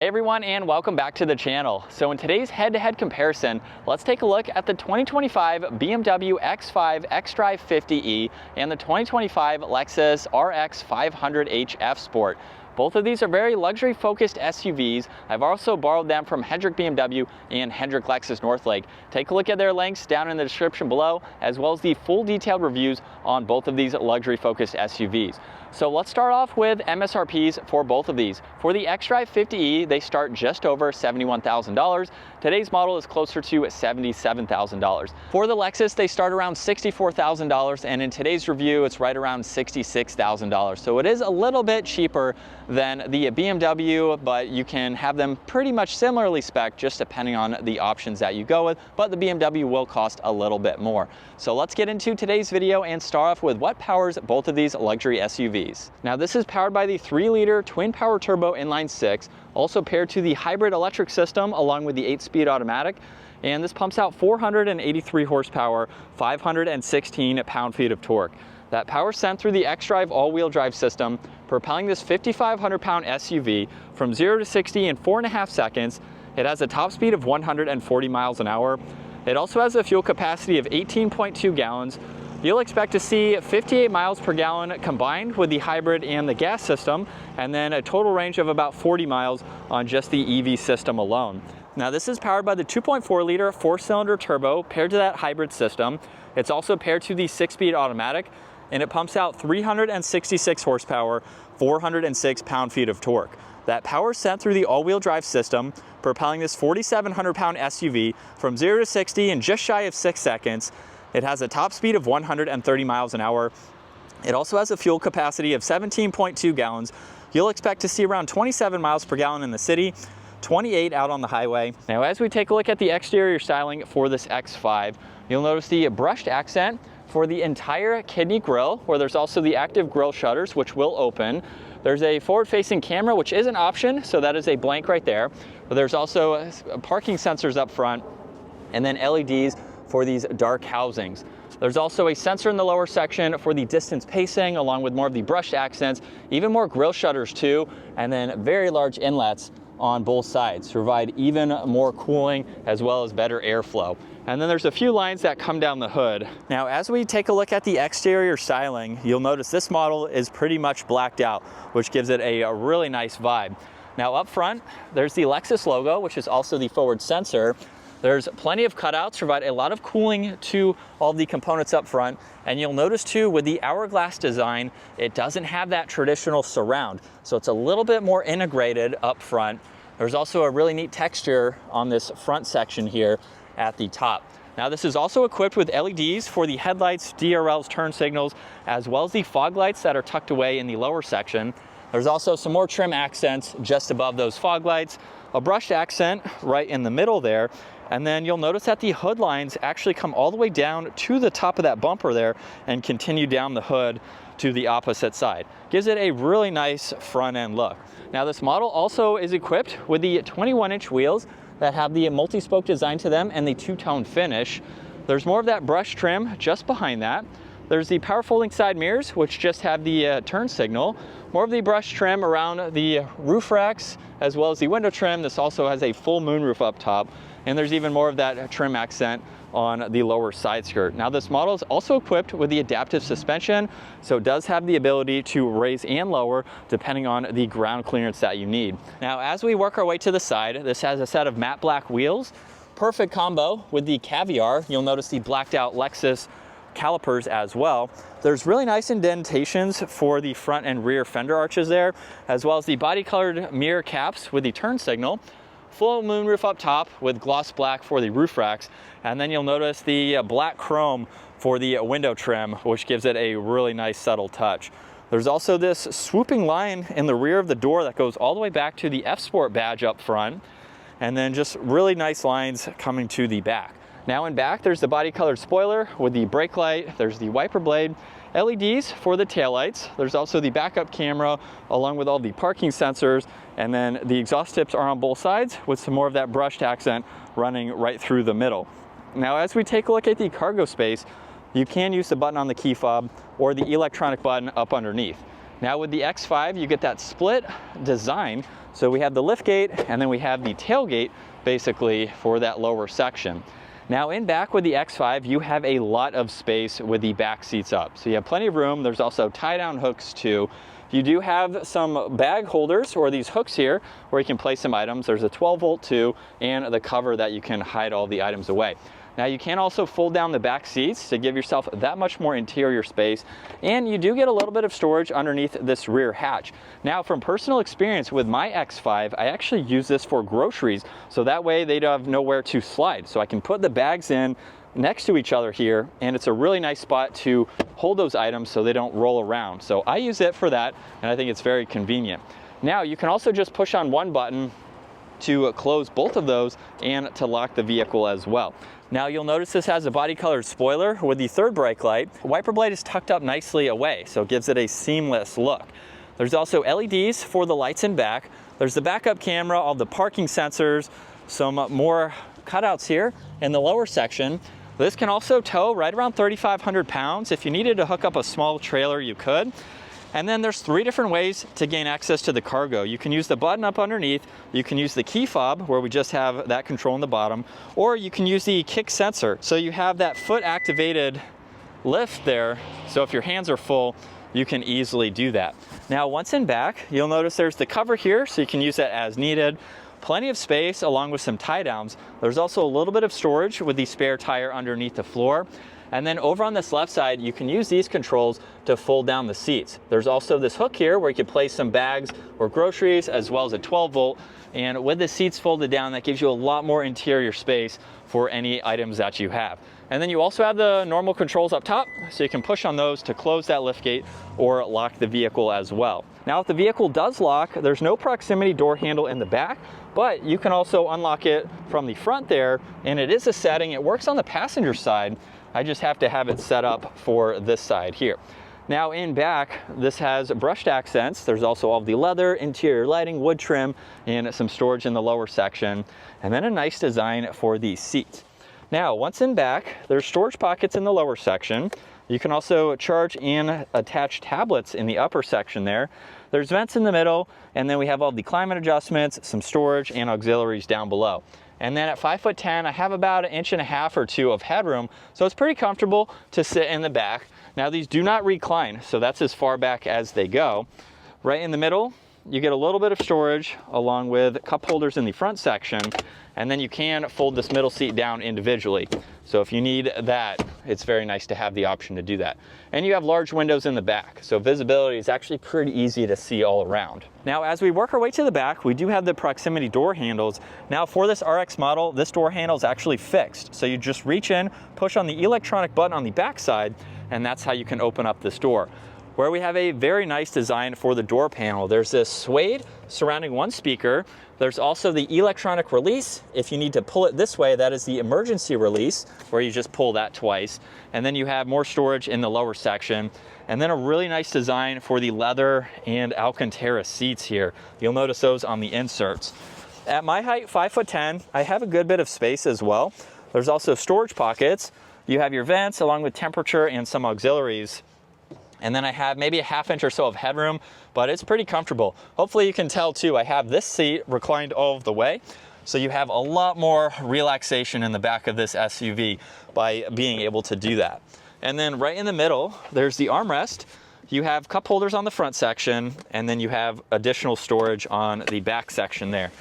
Hey everyone, and welcome back to the channel. So in today's head-to-head comparison, let's take a look at the 2025 BMW X5 xDrive50e and the 2025 Lexus RX500h F Sport. Both of these are very luxury-focused SUVs. I've also borrowed them from Hendrick BMW and Hendrick Lexus Northlake. Take a look at their links down in the description below, as well as the full detailed reviews on both of these luxury-focused SUVs. So let's start off with MSRPs for both of these. For the xDrive50e, they start just over $71,000. Today's model is closer to $77,000. For the Lexus, they start around $64,000, and in today's review, it's right around $66,000. So it is a little bit cheaper than the BMW, but you can have them pretty much similarly spec, just depending on the options that you go with, but the BMW will cost a little bit more. So let's get into today's video and start off with what powers both of these luxury SUVs. Now this is powered by the 3-liter twin power turbo inline 6, also paired to the hybrid electric system along with the 8-speed automatic, and this pumps out 483 horsepower, 516 pound-feet of torque. That power sent through the xDrive all-wheel drive system, propelling this 5,500-pound SUV from 0 to 60 in 4.5 seconds. It has a top speed of 140 miles an hour. It also has a fuel capacity of 18.2 gallons. You'll expect to see 58 miles per gallon combined with the hybrid and the gas system, and then a total range of about 40 miles on just the EV system alone. Now this is powered by the 2.4-liter 4-cylinder turbo paired to that hybrid system. It's also paired to the 6-speed automatic, and it pumps out 366 horsepower, 406 pound-feet of torque. That power is sent through the all-wheel drive system, propelling this 4,700-pound SUV from 0 to 60 in just shy of 6 seconds. It has a top speed of 130 miles an hour. It also has a fuel capacity of 17.2 gallons. You'll expect to see around 27 miles per gallon in the city, 28 out on the highway. Now as we take a look at the exterior styling for this X5, you'll notice the brushed accent for the entire kidney grille, where there's also the active grille shutters, which will open. There's a forward-facing camera, which is an option, so that is a blank right there. But there's also parking sensors up front, and then LEDs for these dark housings. There's also a sensor in the lower section for the distance pacing, along with more of the brushed accents, even more grille shutters too, and then very large inlets on both sides to provide even more cooling as well as better airflow. And then there's a few lines that come down the hood. Now, as we take a look at the exterior styling, you'll notice this model is pretty much blacked out, which gives it a really nice vibe. Now up front, there's the Lexus logo, which is also the forward sensor. There's plenty of cutouts to provide a lot of cooling to all the components up front. And you'll notice too, with the hourglass design, it doesn't have that traditional surround. So it's a little bit more integrated up front. There's also a really neat texture on this front section here at the top. Now this is also equipped with LEDs for the headlights, DRLs, turn signals, as well as the fog lights that are tucked away in the lower section. There's also some more trim accents just above those fog lights, a brushed accent right in the middle there, and then you'll notice that the hood lines actually come all the way down to the top of that bumper there and continue down the hood to the opposite side. Gives it a really nice front end look. Now this model also is equipped with the 21-inch wheels that have the multi-spoke design to them and the two-tone finish. There's more of that brush trim just behind that. There's the power folding side mirrors, which just have the turn signal. More of the brush trim around the roof racks, as well as the window trim. This also has a full moonroof up top. And there's even more of that trim accent on the lower side skirt. Now this model is also equipped with the adaptive suspension, so it does have the ability to raise and lower depending on the ground clearance that you need. Now as we work our way to the side, this has a set of matte black wheels, perfect combo with the Caviar. You'll notice the blacked out Lexus calipers as well. There's really nice indentations for the front and rear fender arches there, as well as the body colored mirror caps with the turn signal. Full moonroof up top with gloss black for the roof racks, and then you'll notice the black chrome for the window trim, which gives it a really nice subtle touch. There's also this swooping line in the rear of the door that goes all the way back to the F Sport badge up front, and then just really nice lines coming to the back. Now in back, there's the body colored spoiler with the brake light, there's the wiper blade, LEDs for the taillights. There's also the backup camera along with all the parking sensors, and then the exhaust tips are on both sides with some more of that brushed accent running right through the middle. Now as we take a look at the cargo space, you can use the button on the key fob or the electronic button up underneath. Now with the X5, you get that split design. So we have the liftgate and then we have the tailgate basically for that lower section. Now in back with the X5, you have a lot of space with the back seats up. So you have plenty of room. There's also tie down hooks too. You do have some bag holders or these hooks here where you can place some items. There's a 12-volt too, and the cover that you can hide all the items away. Now you can also fold down the back seats to give yourself that much more interior space, and you do get a little bit of storage underneath this rear hatch. Now from personal experience with my X5, I actually use this for groceries, so that way they'd have nowhere to slide. So I can put the bags in next to each other here, and it's a really nice spot to hold those items so they don't roll around. So I use it for that, and I think it's very convenient. Now you can also just push on one button to close both of those and to lock the vehicle as well. Now you'll notice this has a body colored spoiler with the third brake light. Wiper blade is tucked up nicely away, so it gives it a seamless look. There's also LEDs for the lights in back. There's the backup camera, all the parking sensors, some more cutouts here in the lower section. This can also tow right around 3,500 pounds. If you needed to hook up a small trailer, you could. And then there's 3 different ways to gain access to the cargo. You can use the button up underneath, you can use the key fob where we just have that control in the bottom, or you can use the kick sensor. So you have that foot activated lift there, so if your hands are full, you can easily do that. Now once in back, you'll notice there's the cover here, so you can use that as needed. Plenty of space along with some tie downs. There's also a little bit of storage with the spare tire underneath the floor. And then over on this left side, you can use these controls to fold down the seats. There's also this hook here where you can place some bags or groceries, as well as a 12-volt. And with the seats folded down, that gives you a lot more interior space for any items that you have. And then you also have the normal controls up top, so you can push on those to close that liftgate or lock the vehicle as well. Now, if the vehicle does lock, there's no proximity door handle in the back, but you can also unlock it from the front there, and it is a setting. It works on the passenger side. I just have to have it set up for this side here. Now in back, this has brushed accents. There's also all the leather, interior lighting, wood trim, and some storage in the lower section, and then a nice design for these seats. Now, once in back, there's storage pockets in the lower section. You can also charge and attach tablets in the upper section there. There's vents in the middle, and then we have all the climate adjustments, some storage, and auxiliaries down below. And then at 5'10", I have about 1.5 inches or 2 of headroom, so it's pretty comfortable to sit in the back. Now these do not recline, so that's as far back as they go. Right in the middle, you get a little bit of storage along with cup holders in the front section, and then you can fold this middle seat down individually. So if you need that, it's very nice to have the option to do that. And you have large windows in the back, so visibility is actually pretty easy to see all around. Now, as we work our way to the back, we do have the proximity door handles. Now for this RX model, this door handle is actually fixed. So you just reach in, push on the electronic button on the back side, and that's how you can open up this door. Where we have a very nice design for the door panel. There's this suede surrounding one speaker. There's also the electronic release. If you need to pull it this way, that is the emergency release, where you just pull that twice. And then you have more storage in the lower section. And then a really nice design for the leather and Alcantara seats here. You'll notice those on the inserts. At my height, 5'10", I have a good bit of space as well. There's also storage pockets. You have your vents along with temperature and some auxiliaries. And then I have maybe a 1/2 inch or so of headroom, but it's pretty comfortable. Hopefully you can tell too, I have this seat reclined all of the way. So you have a lot more relaxation in the back of this SUV by being able to do that. And then right in the middle, there's the armrest. You have cup holders on the front section, and then you have additional storage on the back section there.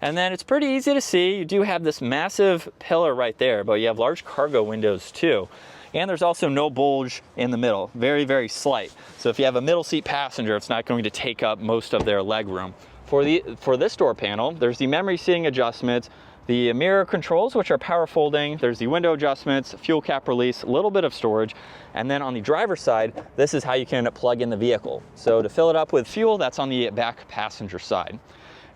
And then it's pretty easy to see. You do have this massive pillar right there, but you have large cargo windows too. And there's also no bulge in the middle, very, very slight. So if you have a middle seat passenger, it's not going to take up most of their leg room. For this door panel, there's the memory seating adjustments, the mirror controls, which are power folding, there's the window adjustments, fuel cap release, a little bit of storage. And then on the driver's side, this is how you can plug in the vehicle. So to fill it up with fuel, that's on the back passenger side.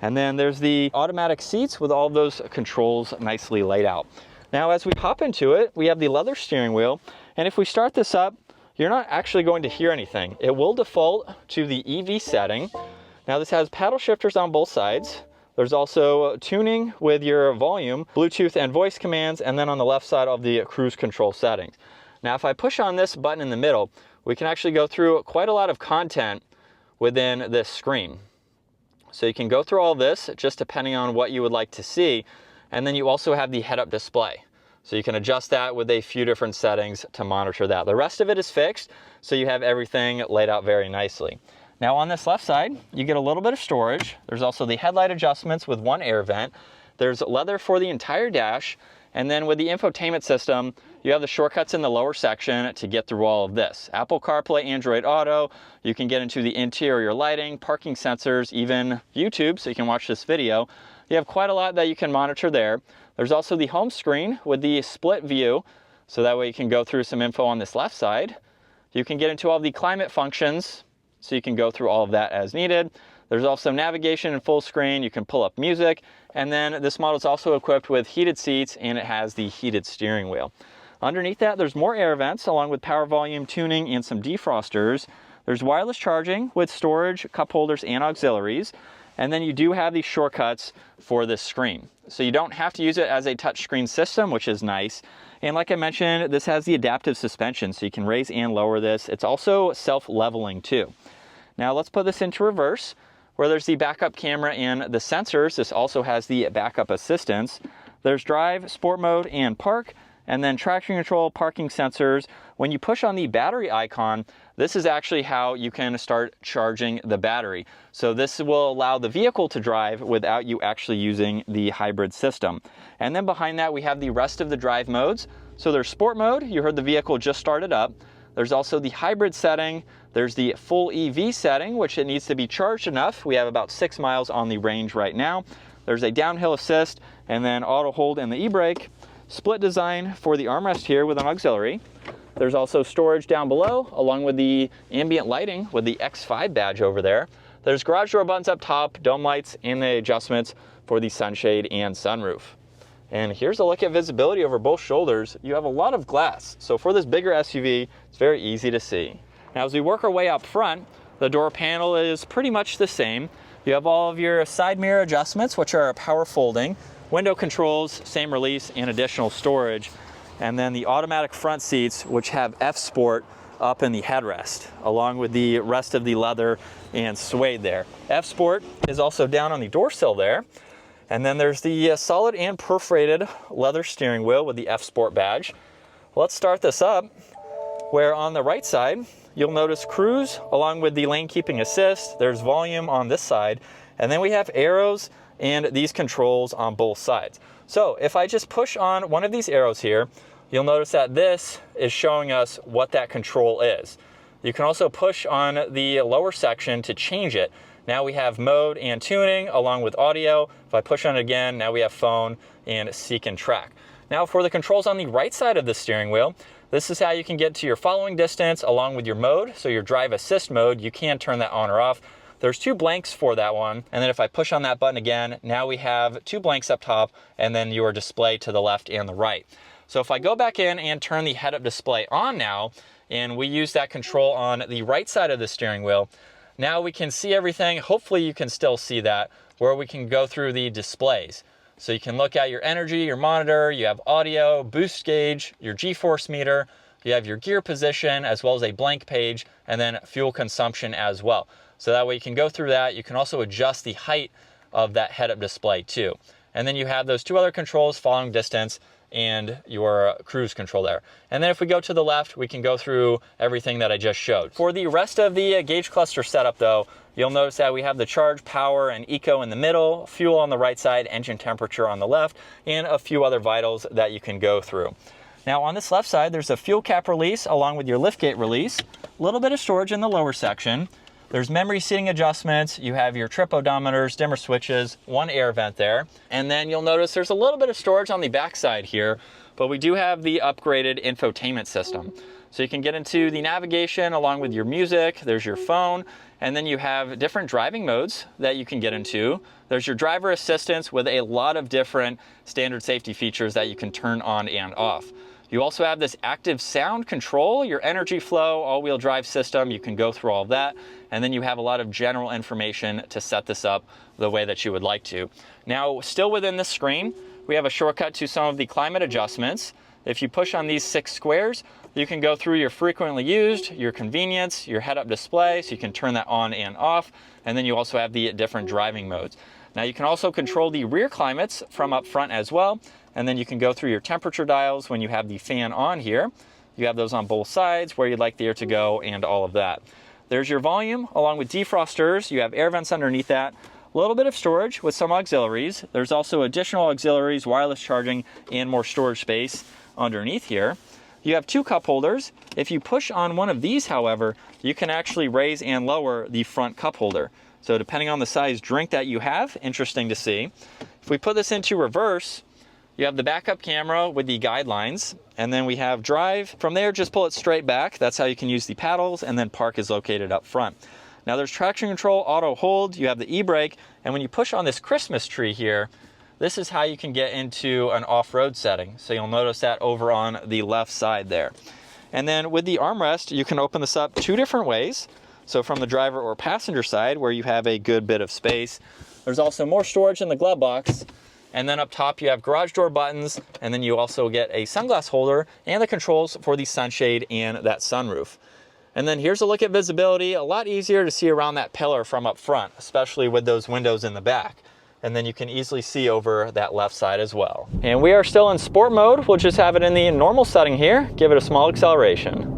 And then there's the automatic seats with all those controls nicely laid out. Now, as we hop into it, we have the leather steering wheel, and if we start this up, you're not actually going to hear anything. It will default to the EV setting. Now, this has paddle shifters on both sides. There's also tuning with your volume, Bluetooth and voice commands, and then on the left side of the cruise control settings. Now, if I push on this button in the middle, we can actually go through quite a lot of content within this screen. So you can go through all this just depending on what you would like to see. And then you also have the head-up display. So you can adjust that with a few different settings to monitor that. The rest of it is fixed, so you have everything laid out very nicely. Now on this left side, you get a little bit of storage. There's also the headlight adjustments with one air vent. There's leather for the entire dash. And then with the infotainment system, you have the shortcuts in the lower section to get through all of this. Apple CarPlay, Android Auto, you can get into the interior lighting, parking sensors, even YouTube, so you can watch this video. You have quite a lot that you can monitor there. There's also the home screen with the split view, so that way you can go through some info on this left side. You can get into all the climate functions, so you can go through all of that as needed. There's also navigation in full screen. You can pull up music. And then this model is also equipped with heated seats, and it has the heated steering wheel. Underneath that, there's more air vents along with power volume tuning and some defrosters. There's wireless charging with storage, cup holders, and auxiliaries. And then you do have these shortcuts for this screen. So you don't have to use it as a touchscreen system, which is nice. And like I mentioned, this has the adaptive suspension, so you can raise and lower this. It's also self-leveling too. Now let's put this into reverse, where there's the backup camera and the sensors. This also has the backup assistance. There's drive, sport mode, and park, and then traction control, parking sensors. When you push on the battery icon, this is actually how you can start charging the battery. So this will allow the vehicle to drive without you actually using the hybrid system. And then behind that, we have the rest of the drive modes. So there's sport mode. You heard the vehicle just started up. There's also the hybrid setting. There's the full EV setting, which it needs to be charged enough. We have about 6 miles on the range right now. There's a downhill assist, and then auto hold and the e-brake. Split design for the armrest here with an auxiliary. There's also storage down below, along with the ambient lighting with the X5 badge over there. There's garage door buttons up top, dome lights, and the adjustments for the sunshade and sunroof. And here's a look at visibility over both shoulders. You have a lot of glass, so for this bigger SUV, it's very easy to see. Now as we work our way up front, the door panel is pretty much the same. You have all of your side mirror adjustments, which are power folding, window controls, same release, and additional storage. And then the automatic front seats, which have F Sport up in the headrest, along with the rest of the leather and suede there. F Sport is also down on the door sill there. And then there's the solid and perforated leather steering wheel with the F Sport badge. Let's start this up, where on the right side, you'll notice cruise along with the lane keeping assist. There's volume on this side. And then we have arrows and these controls on both sides. So if I just push on one of these arrows here, you'll notice that this is showing us what that control is. You can also push on the lower section to change it. Now we have mode and tuning along with audio. If I push on it again, now we have phone and seek and track. Now for the controls on the right side of the steering wheel, this is how you can get to your following distance along with your mode. So your drive assist mode, you can turn that on or off. There's 2 blanks for that one. And then if I push on that button again, now we have 2 blanks up top and then your display to the left and the right. So if I go back in and turn the head-up display on now, and we use that control on the right side of the steering wheel, now we can see everything. Hopefully you can still see that, where we can go through the displays. So you can look at your energy, your monitor, you have audio, boost gauge, your G-force meter, you have your gear position, as well as a blank page, and then fuel consumption as well. So that way you can go through that. You can also adjust the height of that head-up display too. And then you have those 2 other controls, following distance and your cruise control there. And then if we go to the left, we can go through everything that I just showed. For the rest of the gauge cluster setup though, you'll notice that we have the charge, power, and eco in the middle, fuel on the right side, engine temperature on the left, and a few other vitals that you can go through. Now on this left side, there's a fuel cap release along with your liftgate release, a little bit of storage in the lower section. There's memory seating adjustments, you have your trip odometers, dimmer switches, 1 air vent there. And then you'll notice there's a little bit of storage on the back side here, but we do have the upgraded infotainment system. So you can get into the navigation along with your music, there's your phone, and then you have different driving modes that you can get into. There's your driver assistance with a lot of different standard safety features that you can turn on and off. You also have this active sound control, your energy flow, all-wheel drive system, you can go through all of that. And then you have a lot of general information to set this up the way that you would like to. Now, still within this screen, we have a shortcut to some of the climate adjustments. If you push on these 6 squares, you can go through your frequently used, your convenience, your head-up display, so you can turn that on and off, and then you also have the different driving modes. Now you can also control the rear climates from up front as well, and then you can go through your temperature dials when you have the fan on here. You have those on both sides, where you'd like the air to go, and all of that. There's your volume, along with defrosters. You have air vents underneath that. A little bit of storage with some auxiliaries. There's also additional auxiliaries, wireless charging, and more storage space underneath here. You have 2 cup holders. If you push on one of these, however, you can actually raise and lower the front cup holder. So depending on the size drink that you have, interesting to see. If we put this into reverse, you have the backup camera with the guidelines, and then we have drive. From there, just pull it straight back. That's how you can use the paddles, and then park is located up front. Now there's traction control, auto hold, you have the e-brake, and when you push on this Christmas tree here, this is how you can get into an off-road setting. So you'll notice that over on the left side there. And then with the armrest, you can open this up 2 different ways. So from the driver or passenger side, where you have a good bit of space. There's also more storage in the glove box. And then up top you have garage door buttons, and then you also get a sunglass holder and the controls for the sunshade and that sunroof. And then here's a look at visibility. A lot easier to see around that pillar from up front, especially with those windows in the back. And then you can easily see over that left side as well. And we are still in sport mode. We'll just have it in the normal setting here. Give it a small acceleration.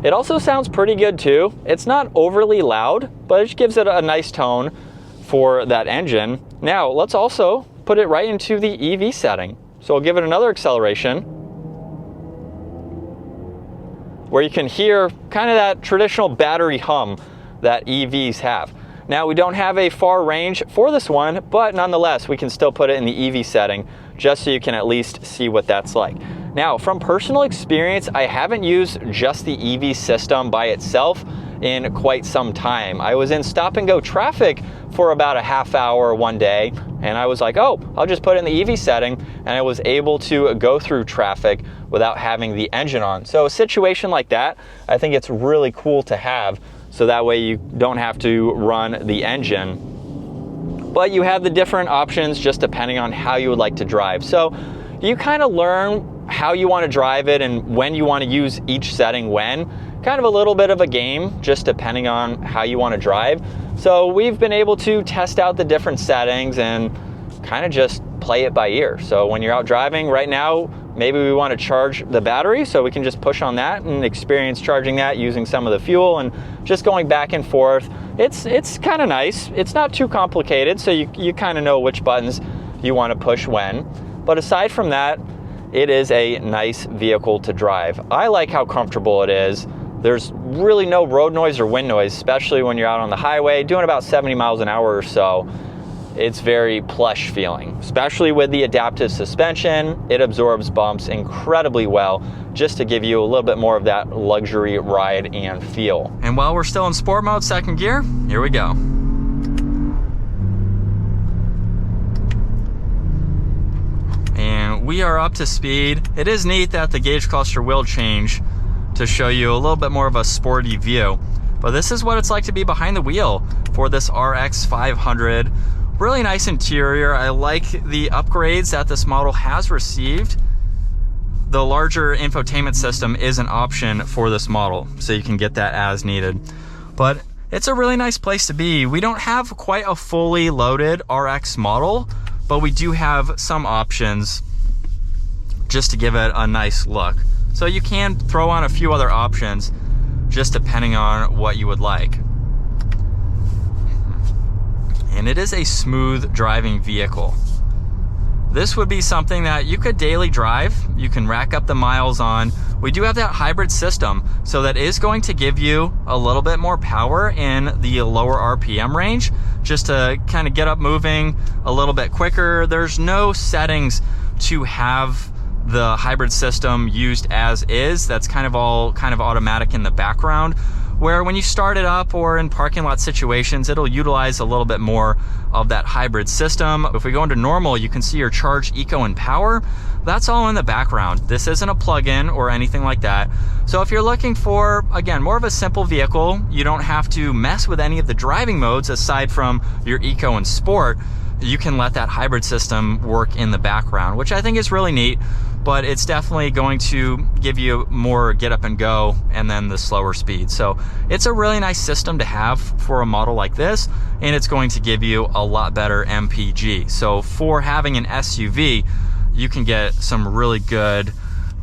It also sounds pretty good too. It's not overly loud, but it just gives it a nice tone for that engine. Now let's also put it right into the EV setting. So I'll give it another acceleration, where you can hear kind of that traditional battery hum that EVs have. Now we don't have a FOURR range for this one, but nonetheless we can still put it in the EV setting just so you can at least see what that's like. Now from personal experience, I haven't used just the EV system by itself in quite some time. I was in stop and go traffic for about a half hour one day, and I was like, oh, I'll just put it in the EV setting, and I was able to go through traffic without having the engine on. So a situation like that, I think it's really cool to have, so that way you don't have to run the engine. But you have the different options just depending on how you would like to drive. So you kind of learn how you want to drive it and when you want to use each setting when. Kind of a little bit of a game, just depending on how you want to drive. So we've been able to test out the different settings and kind of just play it by ear. So when you're out driving right now, maybe we want to charge the battery, so we can just push on that and experience charging that using some of the fuel and just going back and forth. It's kind of nice. It's not too complicated, so you kind of know which buttons you want to push when. But aside from that, it is a nice vehicle to drive. I like how comfortable it is. There's really no road noise or wind noise, especially when you're out on the highway doing about 70 miles an hour or so. It's very plush feeling, especially with the adaptive suspension. It absorbs bumps incredibly well, just to give you a little bit more of that luxury ride and feel. And while we're still in sport mode, second gear, here we go. And we are up to speed. It is neat that the gauge cluster will change to show you a little bit more of a sporty view. But this is what it's like to be behind the wheel for this RX500. Really nice interior. I like the upgrades that this model has received. The larger infotainment system is an option for this model, so you can get that as needed. But it's a really nice place to be. We don't have quite a fully loaded RX model, but we do have some options just to give it a nice look. So you can throw on a few other options just depending on what you would like. And it is a smooth driving vehicle. This would be something that you could daily drive. You can rack up the miles on. We do have that hybrid system, so that is going to give you a little bit more power in the lower RPM range, just to kind of get up moving a little bit quicker. There's no settings to have the hybrid system used as is. That's kind of all automatic in the background, where when you start it up or in parking lot situations, it'll utilize a little bit more of that hybrid system. If we go into normal, you can see your charge, eco, and power. That's all in the background. This isn't a plug-in or anything like that. So if you're looking for, again, more of a simple vehicle, you don't have to mess with any of the driving modes aside from your eco and sport. you can let that hybrid system work in the background, which I think is really neat, but it's definitely going to give you more get up and go and then the slower speed. So it's a really nice system to have for a model like this, and it's going to give you a lot better MPG. So for having an SUV, you can get some really good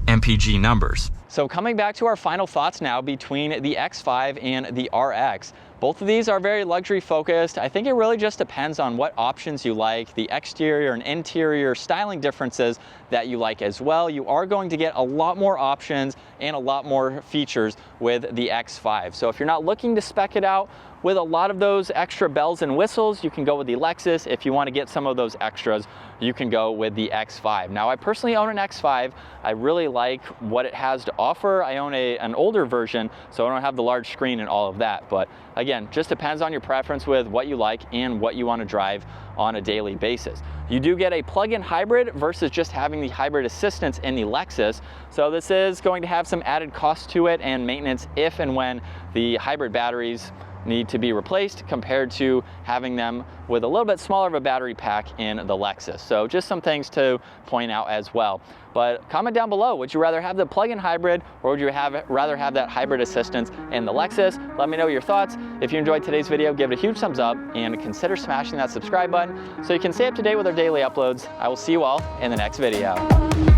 MPG numbers. So coming back to our final thoughts now between the X5 and the RX. Both of these are very luxury focused. I think it really just depends on what options you like, the exterior and interior styling differences that you like as well. You are going to get a lot more options and a lot more features with the X5. So if you're not looking to spec it out with a lot of those extra bells and whistles, you can go with the Lexus. If you want to get some of those extras, you can go with the X5. Now, I personally own an X5. I really like what it has to offer. I own an older version, so I don't have the large screen and all of that. But again, just depends on your preference with what you like and what you want to drive on a daily basis. You do get a plug-in hybrid versus just having the hybrid assistance in the Lexus. So this is going to have some added cost to it and maintenance if and when the hybrid batteries need to be replaced compared to having them with a little bit smaller of a battery pack in the Lexus. So just some things to point out as well. But comment down below, would you rather have the plug-in hybrid or would you rather have that hybrid assistance in the Lexus? Let me know your thoughts. If you enjoyed today's video, give it a huge thumbs up and consider smashing that subscribe button so you can stay up to date with our daily uploads. I will see you all in the next video.